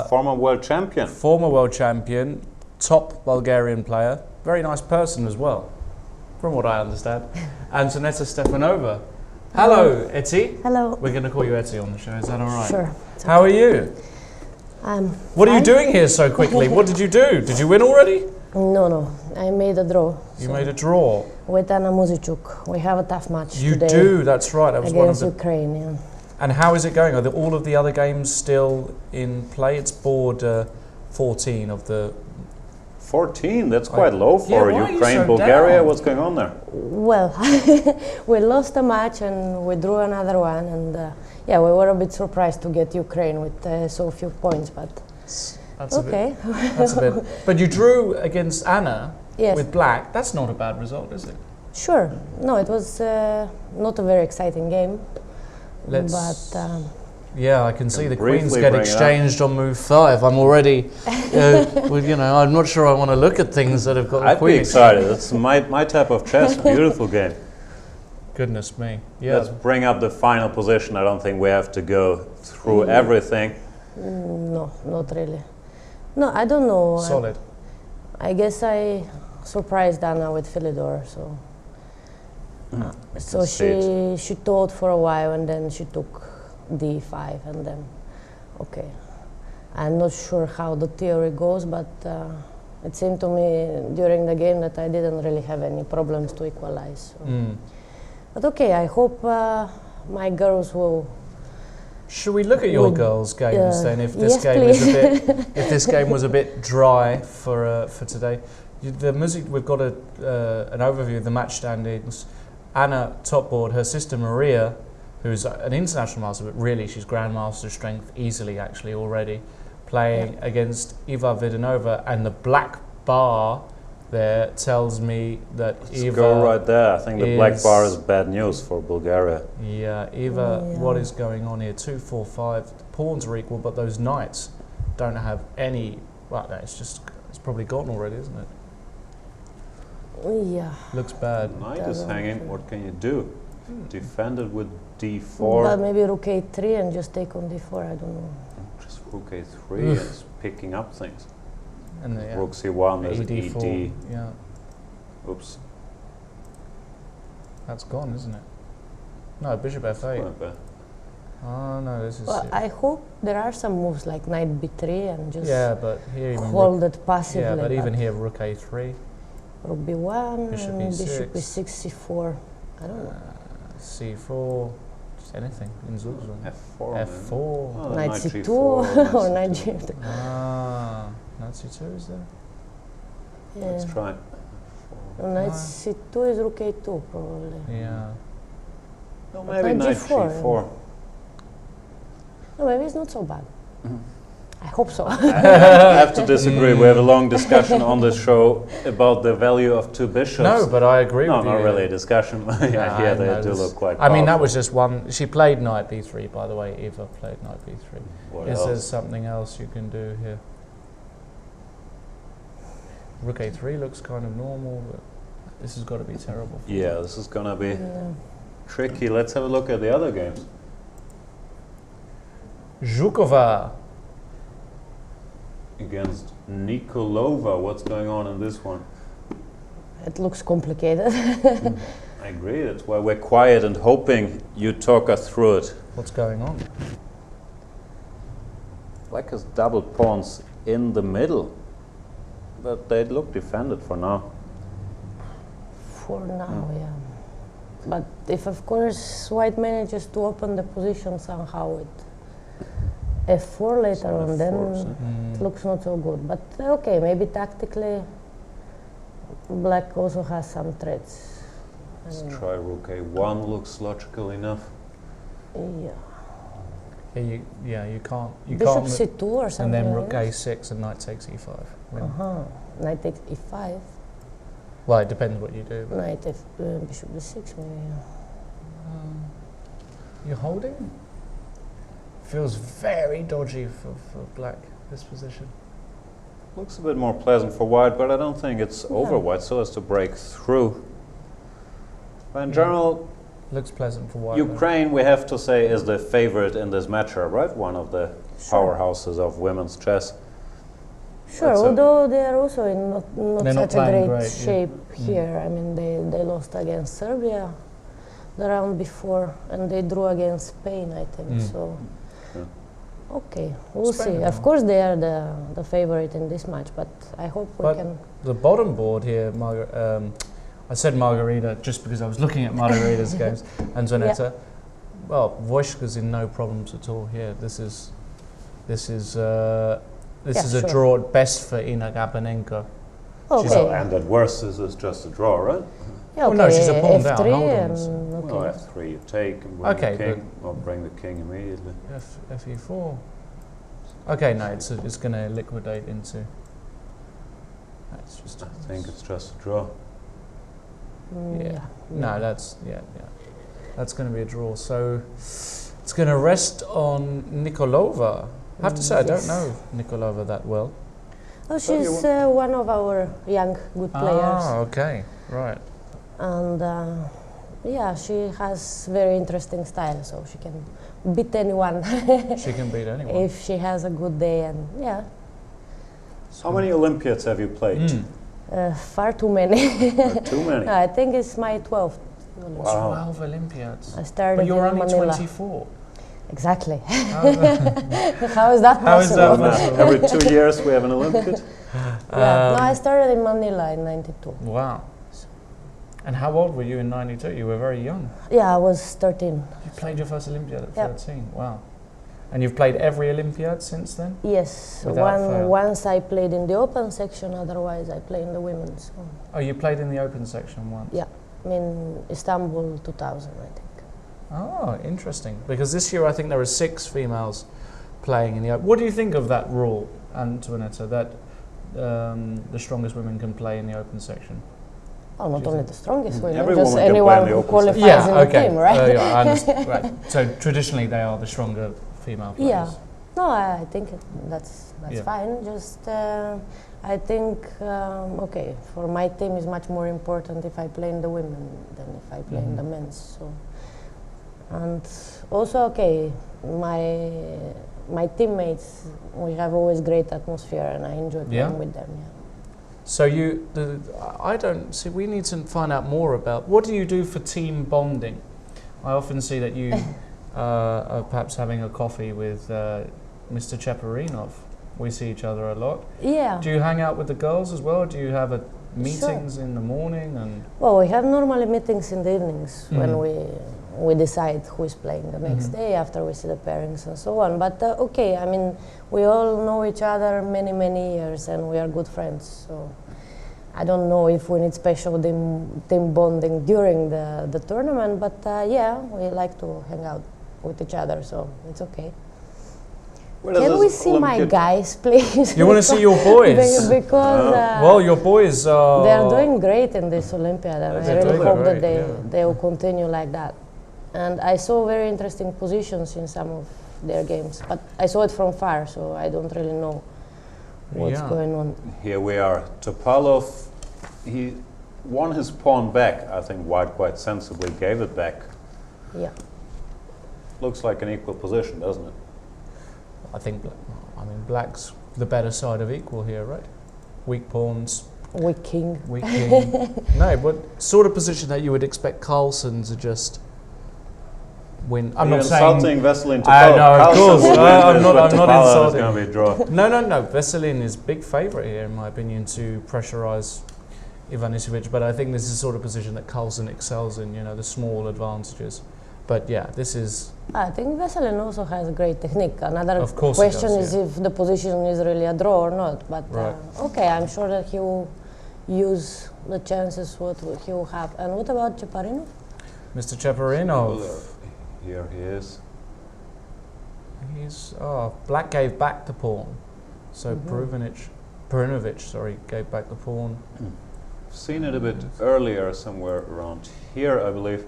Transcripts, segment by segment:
Former world champion. Former world champion, top Bulgarian player, very nice person as well, from what I understand. Antoaneta Stefanova. Hello, Eti. Hello. We're going to call you Eti on the show, is that all right? Sure. How are you? What are you doing here so quickly? What did you do? Did you win already? No, I made a draw. You made a draw? With Anna Muzichuk. We have a tough match today. You do, that's right. That was against one of the Ukraine, yeah. And how is it going? Are all of the other games still in play? It's board 14 of the... 14? That's quite low for Ukraine, so Bulgaria. down? What's going on there? Well, we lost a match and we drew another one, and yeah, we were a bit surprised to get Ukraine with so few points, but that's okay. That's a bit. But you drew against Anna with black. That's not a bad result, is it? Sure. No, it was not a very exciting game. Yeah, I can see the queens get exchanged on move 5. I'm already, I'm not sure I want to look at things that have got the queen. I'd be excited. That's my type of chess. Beautiful game. Goodness me. Yeah. Let's bring up the final position. I don't think we have to go through everything. No, not really. No, I don't know. Solid. I guess I surprised Anna with Philidor, so. So she thought for a while and then she took d5 and then, okay. I'm not sure how the theory goes, but it seemed to me during the game that I didn't really have any problems to equalize. So. But okay, I hope my girls will. Should we look at your girls' games then? If this if this game was a bit dry for today, we've got an overview of the match standings. Anna top board, her sister Maria, who's an international master, but really she's grandmaster strength easily actually already, playing against Eva Vidanova, and the black bar there tells me that Eva go right there. I think the black bar is bad news for Bulgaria. Yeah, Eva, what is going on here? 2, 4, 5. The pawns are equal, but those knights don't have any. Well, no, it's probably gone already, isn't it? Yeah. Looks bad. Knight is hanging. What can you do? Defend it with d4. But maybe rook a3 and just take on d4. I don't know. Just rook a3 is picking up things. And rook c1, there's ed. Yeah. Oops. That's gone, isn't it? No, bishop f8. Oh no, this is. Well, I hope there are some moves like knight b3 and just but here even hold it passively. Yeah, but even here rook a3. Rook b1 bishop and e6. bishop e6, c4. I don't know. c4, just anything in Zuzan. f4. f4. Oh, knight c2 or knight g2. Ah, knight c2 is there? Yeah. Let's try. Knight c2 is rook a2 probably. Yeah. No, maybe knight g4. No, maybe it's not so bad. I hope so. I have to disagree. We have a long discussion on this show about the value of two bishops. No, but I agree with you. No, not really a discussion. Yeah, they do look quite powerful. I mean, that was just one. She played knight b3, by the way. Eva played knight b3. Is there something else you can do here? Rook a3 looks kind of normal, but this has got to be terrible. Yeah, this is going to be tricky. Let's have a look at the other games. Zhukova against Nikolova. What's going on in this one? It looks complicated. I agree. That's why we're quiet and hoping you talk us through it. What's going on? Black has double pawns in the middle, but they look defended for now. For now, yeah. But if, of course, white manages to open the position somehow with f4 later on, then it looks not so good. But okay, maybe tactically, black also has some threats. Let's try rook a1. Looks logical enough. Yeah. You can't. Bishop c2 or something. And then like rook a6 and knight takes e5. Knight takes e5. Well, it depends what you do. Knight bishop d6 maybe. You're holding? Feels very dodgy for black, this position. Looks a bit more pleasant for white, but I don't think it's over white so as to break through. But in general, looks pleasant for white. Ukraine, we have to say, is the favorite in this matchup, right? One of the powerhouses of women's chess. Sure, That's although they are also in not They're not such a playing great great, shape yeah. here. I mean, they lost against Serbia the round before, and they drew against Spain, I think. So, okay, we'll Spain, see. Of course, they are the favorite in this match, but I hope we can. The bottom board here, I said Margarita just because I was looking at Margarita's games. Antoaneta, well, Wojtka's in no problems at all here. This is a draw at best for Ina Gabanenko. Okay. And at worst, this is just a draw, right? Yeah, okay. no, she's a pawn down. F3 Hold on. and Well, F3 you take and bring the king, or bring the king immediately. Fe4. Okay, no, it's going to liquidate into. That's just. I think it's just a draw. No, that's that's going to be a draw. So it's going to rest on Nikolova. I have to say, I don't know Nikolova that well. Oh, she's one of our young good players. Ah, okay, right. And she has very interesting style, so she can beat anyone. She can beat anyone. If she has a good day, and How many Olympiads have you played? far too many. Too many. I think it's my 12th. Wow. 12 Olympiads. I started But you're in only Manila. 24. Exactly. How How is that How is possible? that possible? Every 2 years we have an Olympiad. No, I started in Manila in '92. Wow. And how old were you in '92? You were very young. Yeah, I was 13. You played your first Olympiad at Yep. 13. Wow. And you've played every Olympiad since then? Yes, Without fail. once I played in the open section, otherwise I play in the women's. Oh, you played in the open section once? Yeah, in Istanbul 2000, I think. Oh, interesting. Because this year I think there are 6 females playing in the open. What do you think of that rule, Antoaneta, that the strongest women can play in the open section? Oh, not only the strongest women, Everyone just can play in anyone the who open qualifies Yeah, in okay. the team, right? Yeah, I understand. Right. So traditionally they are the stronger female players. Yeah. No, I think that's Yeah. fine. Just I think for my team is much more important if I play in the women than if I play in the men's. So, and also my teammates, we have always great atmosphere, and I enjoy playing with them. Yeah. So I don't see. We need to find out more about what do you do for team bonding. I often see that you are perhaps having a coffee with Mr. Cheparinov. We see each other a lot. Yeah. Do you hang out with the girls as well? Do you have meetings in the morning and? Well, we have normally meetings in the evenings when we decide who is playing the next day after we see the pairings and so on. But I mean, we all know each other many years and we are good friends. So I don't know if we need special team bonding during the tournament, but we like to hang out with each other, so it's okay. Can we see my guys, please? You want to see your boys? Because well, your boys are. They are doing great in this Olympiad, and I really hope that they will continue like that. And I saw very interesting positions in some of their games, but I saw it from far, so I don't really know what's going on. Here we are. Topalov, he won his pawn back. I think White quite sensibly gave it back. Yeah. Looks like an equal position, doesn't it? I think, Black's the better side of equal here, right? Weak pawns. Weak king. Weak king. No, but sort of position that you would expect Carlsen to just win. I'm not insulting saying Veselin Topalov. I know, of course. I'm not insulting. Going to be a draw. No. Veselin is big favourite here, in my opinion, to pressurise Ivanisevic. But I think this is the sort of position that Carlsen excels in. The small advantages. But yeah, this is. I think Veselin also has great technique. Another of course question he does, is if the position is really a draw or not. But right. I'm sure that he will use the chances what he will have. And what about Cheparinov? Mr. Cheparinov. Here he is. Black gave back the pawn. So Perinovic, gave back the pawn. I've seen it a bit earlier, somewhere around here, I believe.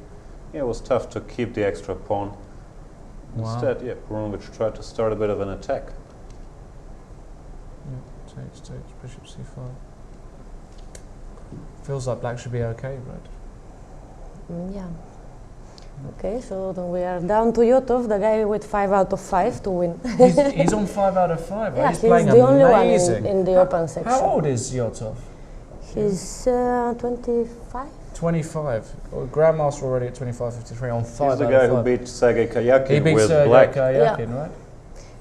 Yeah, it was tough to keep the extra pawn. Wow. Instead, Perinovic tried to start a bit of an attack. Takes, bishop c5. Feels like Black should be okay, right? Yeah. Okay, so then we are down to Yotov, the guy with 5 out of 5 to win. He's on 5 out of 5. Yeah, He's playing the only amazing. one in the open section. How old is Yotov? He's 25. 25. Well, Grandmaster already at 25.53 on 5 He's out the of guy 5. who beat Sergei Karyakin He beat with Sergei black. Karyakin, right?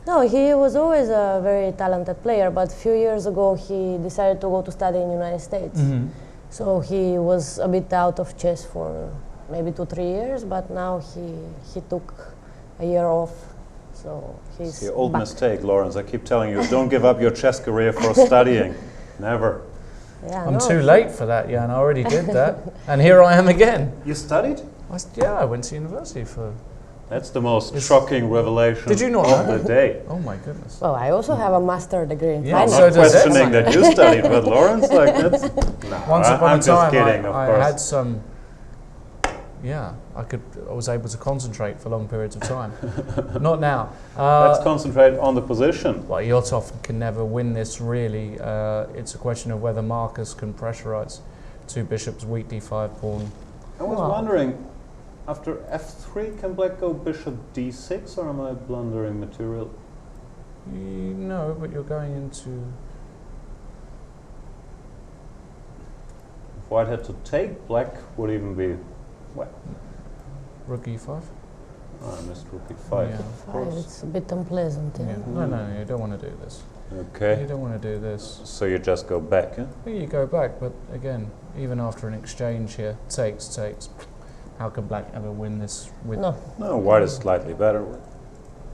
No, he was always a very talented player, but a few years ago he decided to go to study in the United States. Mm-hmm. So he was a bit out of chess for maybe 2-3 years, but now he took a year off. So he's It's your old back. mistake, Lawrence. I keep telling you, don't give up your chess career for studying. Never. Yeah, I'm no, too late for that, Jan. I already did that. And here I am again. You studied? I went to university for... That's the most shocking revelation Did you not of know the day. Oh my goodness. Well, I also have a master degree in Yeah, I'm finance. so not does questioning that you studied, but Lawrence, like, that's... No, Once upon I'm a time, just kidding, of I course. had some... Yeah, I was able to concentrate for long periods of time. Not now. Let's concentrate on the position. Well, Yotov can never win this, really. It's a question of whether Marcus can pressurize 2 bishops, weak d5 pawn. I was Wow. wondering, after f3, can black go bishop d6, or am I blundering material? No, but you're going into... If white had to take, black would even be... Well, Rook e5? I missed rook e5, Yeah. of Fine, course. it's a bit unpleasant. Yeah. Yeah. No, you don't want to do this. You Okay, don't want to do this. so you just go back, yeah? Well, you go back, but again, even after an exchange here, takes. How can black ever win this with... No, No, white is slightly better.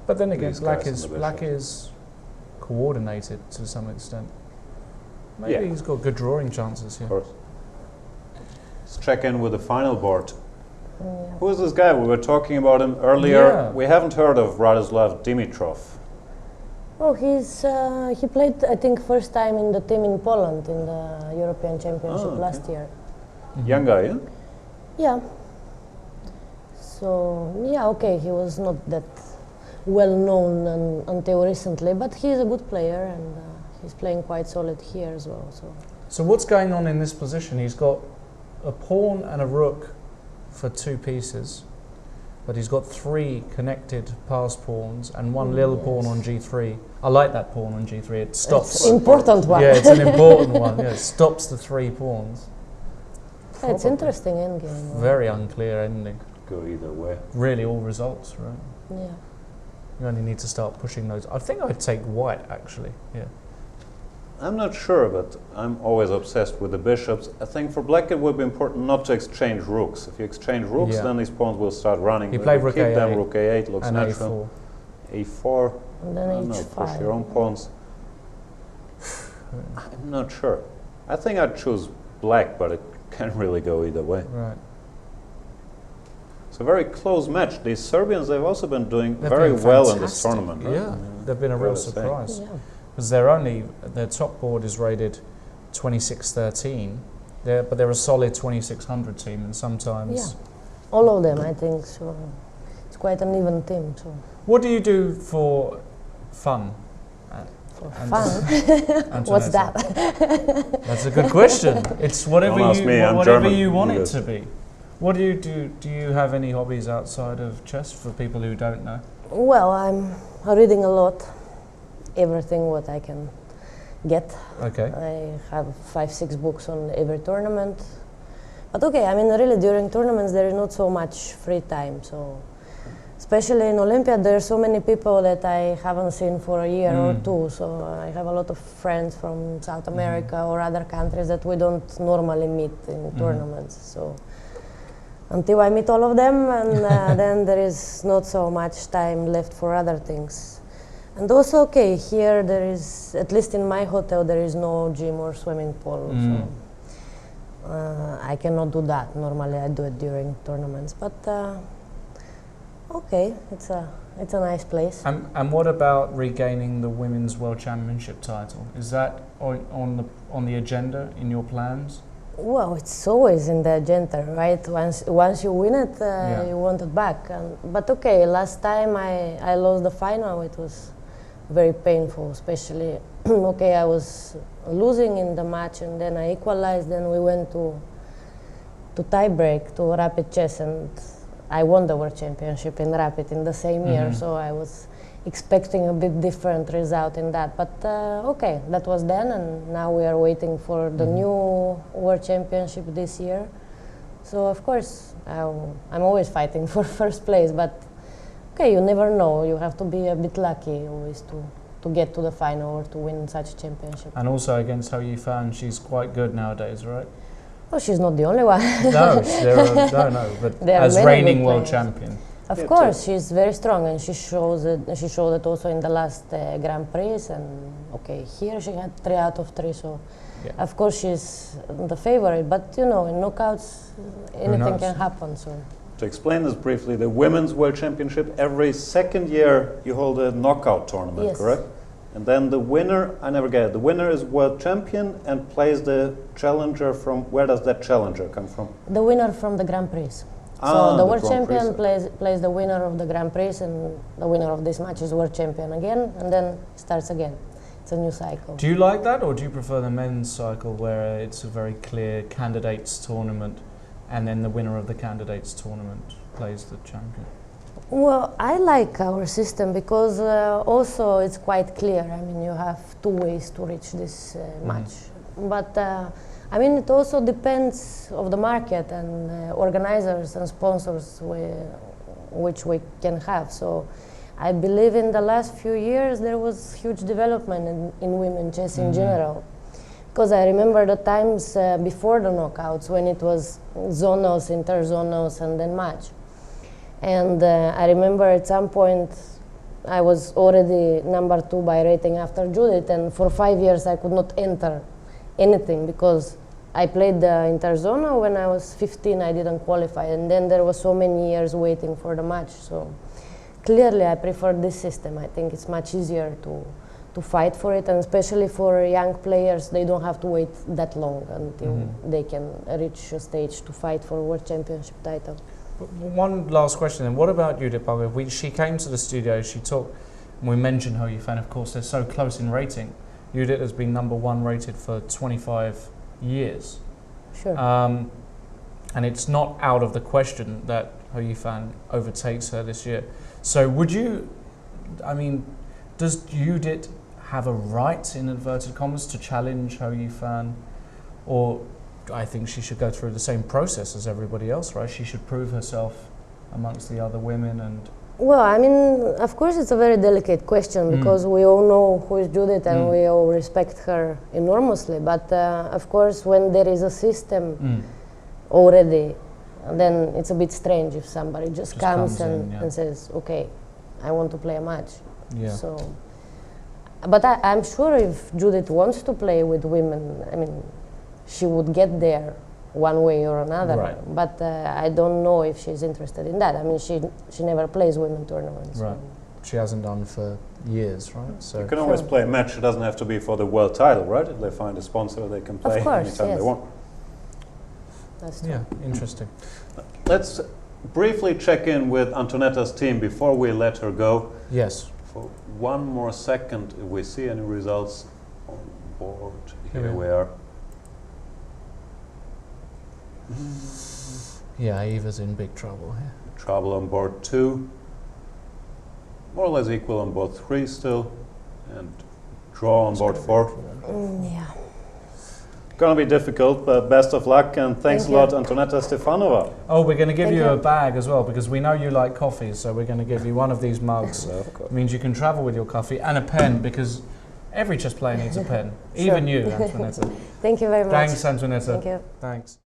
But then again, These black guys and the black bishops. is coordinated to some extent. Maybe Yeah. he's got good drawing chances Of here. course. Let's check in with the final board. yeah. Who is this guy? We were talking about him earlier. Yeah. We haven't heard of Vladislav Dimitrov. Oh, he played, I think, first time in the team in Poland in the European Championship okay. last year. Young guy, yeah? Yeah. So, yeah, okay, he was not that well known until recently, but he's a good player and he's playing quite solid here as well. So what's going on in this position? He's got a pawn and a rook for 2 pieces, but he's got 3 connected pass pawns and 1 little pawn on g3. I like that pawn on g3. It stops. It's important one. Yeah, it's an important one. Yeah, it stops the 3 pawns. Yeah, it's interesting endgame. Very unclear ending. Go either way. Really, all results, right? Yeah. You only need to start pushing those. I think I'd take white, actually. Yeah. I'm not sure, but I'm always obsessed with the bishops. I think for black it would be important not to exchange rooks. If you exchange rooks, Yeah. then these pawns will start running. He If played you rook keep them, A8 rook a8 looks and natural. a4. a4. And then I don't know, h5. push your own pawns. I'm not sure. I think I'd choose black, but it can really go either way. Right. It's a very close match. These Serbians, they've also been doing They've very been well in this fantastic. tournament. Right? Yeah, they've been a real Gotta say. surprise. Yeah. Because their top board is rated 2613, but they're a solid 2600 team, and sometimes... Yeah. All of them, I think. So it's quite an even team. So What do you do for fun? for And- fun, what's Antoaneta? that? That's a good question. It's whatever Don't ask me, I'm whatever German. you want You it guys. to be. What do you do? Do you have any hobbies outside of chess for people who don't know? Well, I'm reading a lot, everything what I can get. Okay. I have 5-6 books on every tournament. But okay, I mean, really, during tournaments there is not so much free time. So, especially in Olympiad, there are so many people that I haven't seen for a year or two. So I have a lot of friends from South America or other countries that we don't normally meet in tournaments. So until I meet all of them, and then there is not so much time left for other things. And also, okay, here there is, at least in my hotel, there is no gym or swimming pool. So I cannot do that. Normally I do it during tournaments, but okay, it's a nice place. And what about regaining the Women's World Championship title? Is that on the agenda in your plans? Well, it's always in the agenda, right? Once you win it, Yeah. you want it back. But okay, last time I lost the final. It was very painful, especially okay, I was losing in the match and then I equalized. Then we went to tie break, to rapid chess, and I won the World Championship in Rapid in the same year, so I was expecting a bit different result in that. But okay, that was then, and now we are waiting for the new World Championship this year. So of course, I'm always fighting for first place, but okay, you never know. You have to be a bit lucky always to get to the final or to win such a championship. And also against Ho Yifan, she's quite good nowadays, right? Oh, she's not the only one. No, but as reigning world champion. Of course, she's very strong, and she showed it also in the last Grand Prix. And okay, here she had 3 out of 3, so of course she's the favorite. But you know, in knockouts, anything can happen. So to explain this briefly, the Women's World Championship, every second year you hold a knockout tournament, correct? And then the winner, I never get it, the winner is world champion and plays the challenger from, where does that challenger come from? The winner from the Grand Prix. So the world champion plays the winner of the Grand Prix, and the winner of this match is world champion again, and then starts again. It's a new cycle. Do you like that, or do you prefer the men's cycle where it's a very clear candidates tournament and then the winner of the candidates tournament plays the champion? Well, I like our system because also it's quite clear. I mean, you have 2 ways to reach this match. But I mean, it also depends of the market and organizers and sponsors which we can have. So I believe in the last few years there was huge development in women chess in general. Because I remember the times before the knockouts when it was zonals, interzonals, and then match. And I remember at some point I was already number 2 by rating after Judith, and for 5 years I could not enter anything because I played the interzonal when I was 15. I didn't qualify, and then there was so many years waiting for the match. So clearly I prefer this system. I think it's much easier to fight for it, and especially for young players, they don't have to wait that long until they can reach a stage to fight for a world championship title. One last question then. What about Judith Bulgaria? She came to the studio, she talked, and we mentioned Ho Yifan, of course, they're so close in rating. Judith has been number 1 rated for 25 years. Sure. And it's not out of the question that Ho Yifan overtakes her this year. So would you, I mean, does Judith have a right, in inverted commas, to challenge Ho Yifan? Or I think she should go through the same process as everybody else, right? She should prove herself amongst the other women and... Well, I mean, of course it's a very delicate question because we all know who is Judith and we all respect her enormously. But of course, when there is a system already, then it's a bit strange if somebody just comes and says, okay, I want to play a match. Yeah. So, but I'm sure if Judith wants to play with women, I mean, she would get there one way or another. Right. But I don't know if she's interested in that. I mean, she never plays women tournaments. Right. She hasn't done for years, right? So you can always play a match. It doesn't have to be for the world title, right? If they find a sponsor, they can play anytime they want. That's true. Yeah, interesting. Let's briefly check in with Antoaneta's team before we let her go. Yes. For one more second, if we see any results on board. Here we are. Yeah, Eva's in big trouble here. Trouble on board 2. More or less equal on board 3 still. And draw on board 4. Yeah. Gonna be difficult, but best of luck, and thanks a lot, Antoaneta Stefanova. Oh, we're going to give you a bag as well, because we know you like coffee, so we're going to give you one of these mugs. It means you can travel with your coffee, and a pen, because every chess player needs a pen. Even you, Antoaneta. Thank you very much. Thanks, Antoaneta. Thank you. Thanks.